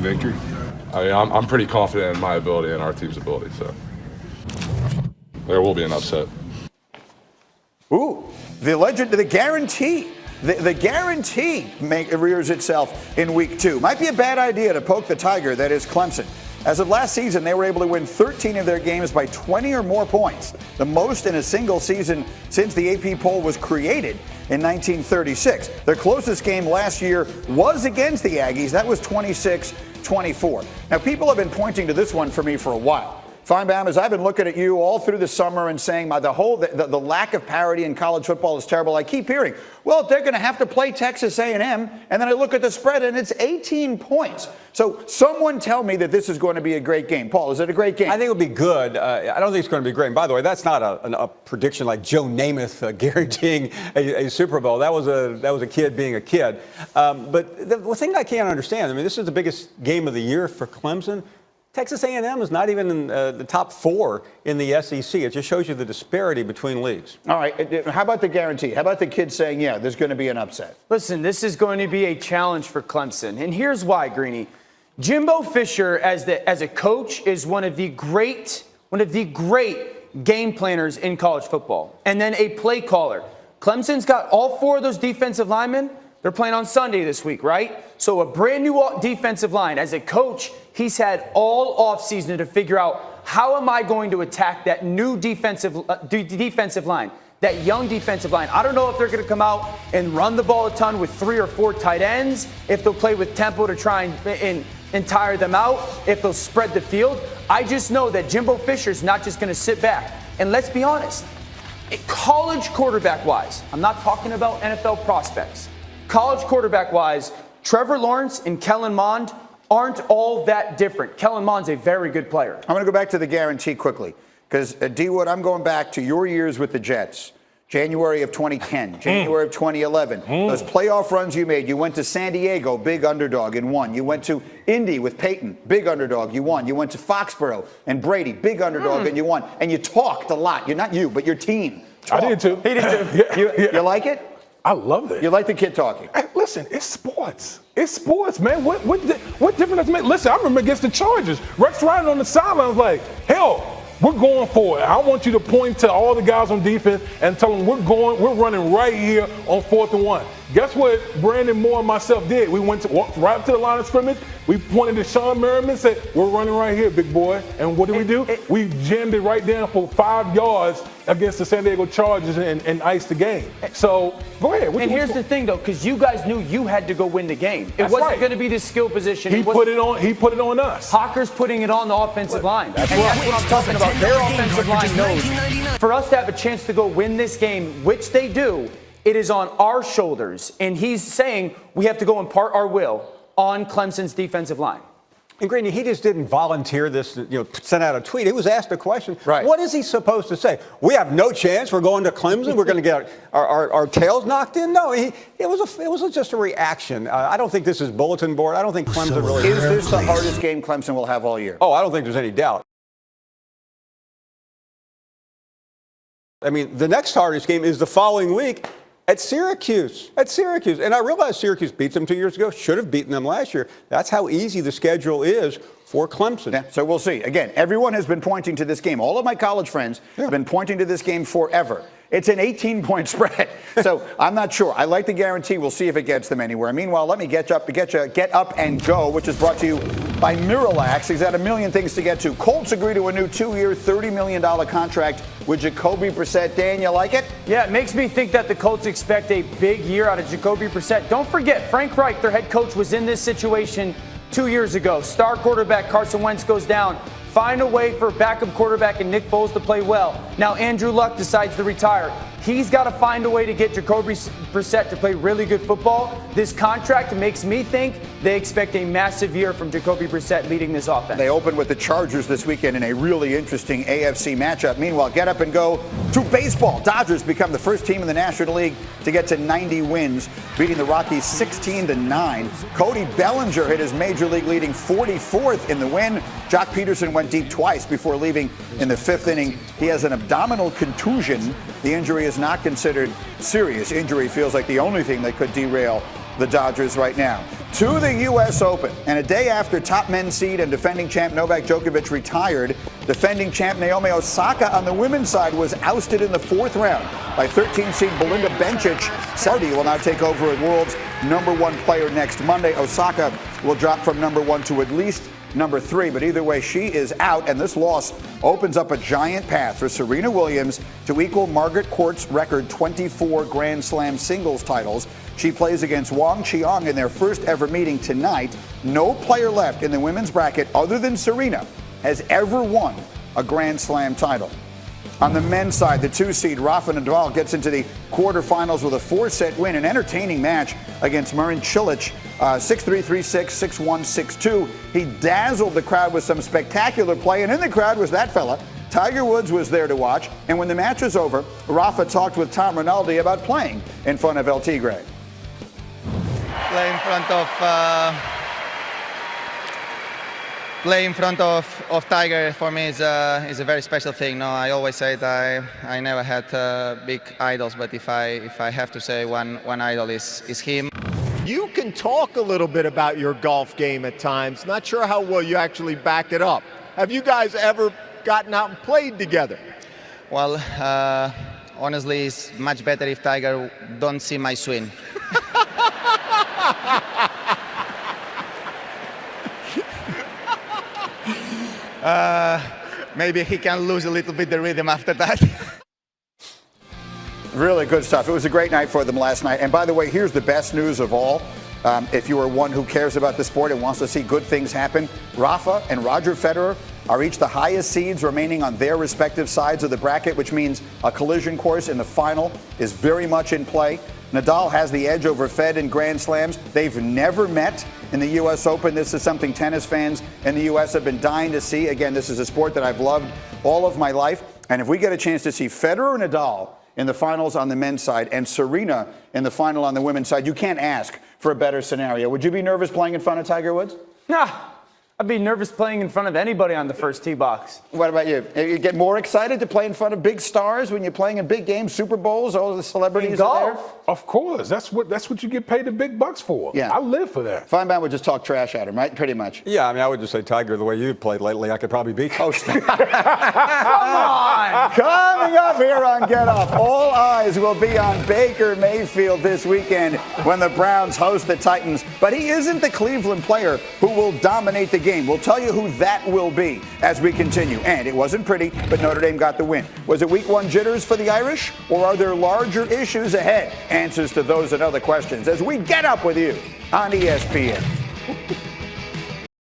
victory. I mean, I'm pretty confident in my ability and our team's ability, so there will be an upset. Ooh, the guarantee. The guarantee rears itself in week 2. Might be a bad idea to poke the tiger that is Clemson. As of last season, they were able to win 13 of their games by 20 or more points, the most in a single season since the AP poll was created in 1936. Their closest game last year was against the Aggies. That was 26-24. Now, people have been pointing to this one for me for a while. Feinbaum, as I've been looking at you all through the summer and saying the lack of parity in college football is terrible, I keep hearing, well, they're going to have to play Texas A&M, and then I look at the spread and it's 18 points. So someone tell me that this is going to be a great game. Paul, is it a great game? I think it'll be good. I don't think it's going to be great. And by the way, that's not a prediction like Joe Namath guaranteeing a Super Bowl. That was a kid being a kid. But the thing I can't understand, I mean, this is the biggest game of the year for Clemson. Texas A&M is not even in the top 4 in the SEC. It just shows you the disparity between leagues. All right. How about the guarantee? How about the kids saying, yeah, there's going to be an upset? Listen, this is going to be a challenge for Clemson. And here's why, Greeny. Jimbo Fisher, as a coach, is one of the great game planners in college football. And then a play caller. Clemson's got all 4 of those defensive linemen. They're playing on Sunday this week, right? So a brand new defensive line. As a coach, he's had all offseason to figure out, how am I going to attack that new defensive line, that young defensive line? I don't know if they're going to come out and run the ball a ton with 3 or 4 tight ends, if they'll play with tempo to try and tire them out, if they'll spread the field. I just know that Jimbo Fisher's not just going to sit back. And let's be honest, college quarterback-wise, I'm not talking about NFL prospects. College quarterback-wise, Trevor Lawrence and Kellen Mond aren't all that different. Kellen Mond's a very good player. I'm going to go back to the guarantee quickly because, D-Wood, I'm going back to your years with the Jets. January of 2010, January of 2011. Those playoff runs you made. You went to San Diego, big underdog, and won. You went to Indy with Peyton, big underdog, you won. You went to Foxborough and Brady, big underdog, and you won. And you talked a lot. You're not you, but your team talked. I did too. He did too. You like it? I love it. You like the kid talking? Hey, listen, it's sports. It's sports, man. What difference does it make? Listen, I remember against the Chargers, Rex Ryan on the sideline was like, hell, we're going for it. I want you to point to all the guys on defense and tell them we're running right here on 4th and 1. Guess what Brandon Moore and myself did? We walked right up to the line of scrimmage. We pointed to Sean Merriman and said, we're running right here, big boy. And what did? We jammed it right down for 5 yards against the San Diego Chargers and iced the game. So go ahead. And here's the thing, though, because you guys knew you had to go win the game. It wasn't going to be the skill position. He put it on us. Hocker's putting it on the offensive line. That's what I'm talking about. Their offensive line knows. For us to have a chance to go win this game, which they do, it is on our shoulders. And he's saying we have to go impart our will on Clemson's defensive line. And Greeny, he just didn't volunteer this, send out a tweet. He was asked a question. Right. What is he supposed to say? We have no chance. We're going to Clemson. We're going to get our tails knocked in. No, it was just a reaction. I don't think this is bulletin board. I don't think Clemson really. Is this the hardest game Clemson will have all year? Oh, I don't think there's any doubt. I mean, the next hardest game is the following week at Syracuse. And I realize Syracuse beat them 2 years ago, should have beaten them last year. That's how easy the schedule is for Clemson. Yeah, so we'll see. Again, everyone has been pointing to this game. All of my college friends have been pointing to this game forever. It's an 18-point spread. So I'm not sure. I like the guarantee. We'll see if it gets them anywhere. Meanwhile, let me get up and go, which is brought to you by Miralax. He's had a million things to get to. Colts agree to a new 2-year, $30 million contract with Jacoby Brissett. Dan, you like it? Yeah, it makes me think that the Colts expect a big year out of Jacoby Brissett. Don't forget, Frank Reich, their head coach, was in this situation 2 years ago. Star quarterback Carson Wentz goes down. Find a way for backup quarterback and Nick Foles to play well. Now Andrew Luck decides to retire. He's got to find a way to get Jacoby Brissett to play really good football. This contract makes me think they expect a massive year from Jacoby Brissett leading this offense. They open with the Chargers this weekend in a really interesting AFC matchup. Meanwhile, get up and go to baseball. Dodgers become the first team in the National League to get to 90 wins, beating the Rockies 16-9. Cody Bellinger hit his major league leading 44th in the win. Jock Peterson went deep twice before leaving in the 5th inning. He has an abdominal contusion. The injury is not considered serious. Injury feels like the only thing that could derail the Dodgers right now. To the U.S. Open, and a day after top men's seed and defending champ Novak Djokovic retired, defending champ Naomi Osaka on the women's side was ousted in the 4th round by 13-seed Belinda Bencic. Saudi will now take over as world's #1 player next Monday. Osaka will drop from #1 to at least #3, but either way, she is out, and this loss opens up a giant path for Serena Williams to equal Margaret Court's record 24 Grand Slam singles titles. She plays against Wang Qiang in their first ever meeting tonight. No player left in the women's bracket other than Serena has ever won a Grand Slam title. On the men's side, the 2-seed Rafa Nadal gets into the quarterfinals with a 4-set win, an entertaining match against Marin Cilic, 6-3, 3-6, 6-1, 6-2. He dazzled the crowd with some spectacular play, and in the crowd was that fella. Tiger Woods was there to watch, and when the match was over, Rafa talked with Tom Rinaldi about playing in front of LT Gray. Play in front of Tiger for me is a very special thing. No, I always say that I never had big idols, but if I have to say one idol is him. You can talk a little bit about your golf game at times. Not sure how well you actually back it up. Have you guys ever gotten out and played together? Well, honestly, it's much better if Tiger don't see my swing. Maybe he can lose a little bit the rhythm after that. Really good stuff. It was a great night for them last night. And by the way, here's the best news of all. If you are one who cares about the sport and wants to see good things happen, Rafa and Roger Federer are each the highest seeds remaining on their respective sides of the bracket, which means a collision course in the final is very much in play. Nadal has the edge over Fed in Grand Slams. They've never met in the U.S. Open. This is something tennis fans in the U.S. have been dying to see. Again, this is a sport that I've loved all of my life. And if we get a chance to see Federer and Nadal in the finals on the men's side and Serena in the final on the women's side, you can't ask for a better scenario. Would you be nervous playing in front of Tiger Woods? Nah, I'd be nervous playing in front of anybody on the first tee box. What about you? You get more excited to play in front of big stars when you're playing in big games, Super Bowls, all the celebrities are there? Of course. That's what you get paid the big bucks for. Yeah. I live for that. Feinbaum would just talk trash at him, right? Pretty much. Yeah, I mean, I would just say, Tiger, the way you played lately, I could probably beat you. Oh, come on! Coming up here on Get Off, all eyes will be on Baker Mayfield this weekend when the Browns host the Titans. But he isn't the Cleveland player who will dominate the game. We'll tell you who that will be as we continue. And it wasn't pretty, but Notre Dame got the win. Was it week 1 jitters for the Irish, or are there larger issues ahead? Answers to those and other questions as we get up with you on ESPN.